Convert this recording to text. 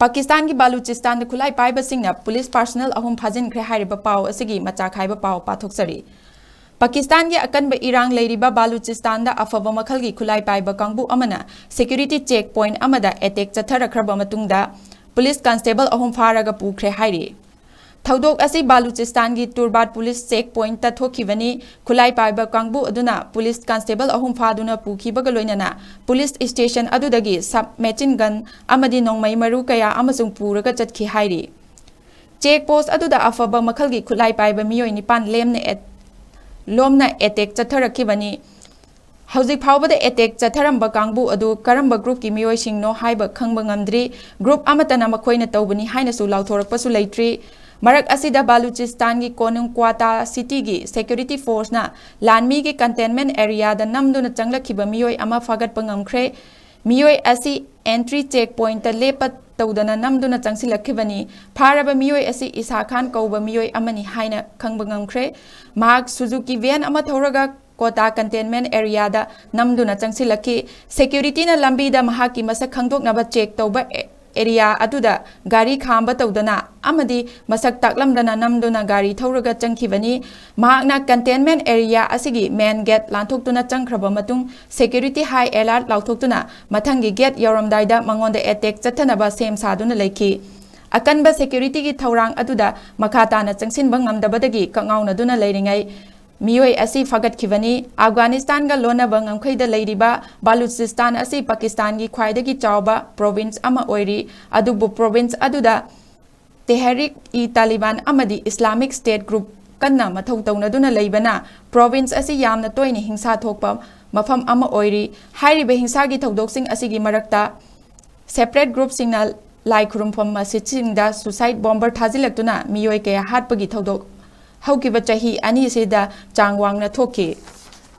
पाकिस्तान की Balochistan खुलाई पाइबसिंगना police personal अहुम फाजिनख्रे हाइरिबा पाव असिगी मचा खाइबा पाव पाथोक्सरी पाकिस्तान की अकनब इरांग लेरिबा बालूचिस्तान दा अफब मखल की खुलाई पाइबा कांगबु अमना सिक्योरिटी चेक पॉइंट अमदा अटैक चथरखरबा मतुंगदा पुलिस कांस्टेबल अहुम फारगा पुख्रे हाइरि थौदोक असि बालूचिस्तान की तुरबाट पुलिस चेक पॉइंट ता थोखिबनी खुलाई पाइबा कांगबु अदुना पुलिस कांस्टेबल अहुम फादुना पुखिबगा लोइनना पुलिस स्टेशन अदुदगी सब मेचिन गन अमदी नोंगमई मरु कया अमसुंग पुरगा चतखि हाइरि चेक पोस्ट अदुदा अफब मखल की खुलाई पाइबा मियोय निपान लोमना अटैक चथरखिबनी हौजिक फावबदा अटैक चथरंबा कांगबु अदु करंबा ग्रुप की मियोय सिंगनो हाइबा खंगबा ngamdri ग्रुप अमतना मखोइना तौबनी हाइनासु लाउथोरकपसु लैट्री मरक असिदा बालूचिस्तान की कोनुंक्वाता सिटी की सिक्योरिटी फोर्स ना लानमी के कंटेनमेंट एरिया दा नमदुना चंगलखिबा मियोय अमा फागतपा ngamkhre मियोय असि एंट्री चेक पॉइंट लेप तौदना नमदुना चंगसिलखिबनी फारबा मियोय असि इसा खान कौबा मियोय अमनी हाइना खंगबा ngamkhre मार्क सुजुकी वैन अमा थौरगा कोटा कंटेनमेंट एरिया दा नमदुना चंगसिलखि सिक्योरिटी ना लंबी दा महाकी मसक खंगदोकनबा चेक तौबा एरिया अदुदा गाड़ी खांबा तौदना अमदी मसक ताकलमदना नमदुना गाड़ी थौरगा चंखिबनी महाकना कंटेनमेंट एरिया असिगी मेन गेट लांथोक्तुना चंखरबा मतुंग सिक्योरिटी हाई अलर्ट लाउथोक्तुना मथंगी गेट यौरमदाइदा मंगोंदा अटैक चथनबा सेम सादुना लैखि अकनबा सिक्योरिटी की थौरांग अदुदा मखाताना चंगसिनबा ngamdabadagi कंगाउनदुना लैरिङै मियोय असि फगतखिबनी अफगानिस्तान गा लोनबा ngamkhैदा लैरिबा बालूचिस्तान असि पाकिस्तान की ख्वाइदगी चावबा प्रोविंस अमा ओइरि अदुबु प्रोविंस अदुदा तहरीक-इ-तालिबान अमदी इस्लामिक स्टेट ग्रुप कन्ना मथौ तौनदुना लैबना प्रोविंस असि यामना तोइने हिंसा थोकपा मफम अमा ओइरि हाइरिबा हिंसागी थौदोकसिंग असिगी मरक्ता सेपरेट ग्रुप सिंगना लाई खुरुमफम मसिदसिंगदा सुसाइड बॉम्बर थाजिलक्तुना मियोय कया हाटपगी थौदोक हौकिबा चाही अनिसिदा चांगवांगना थोखि।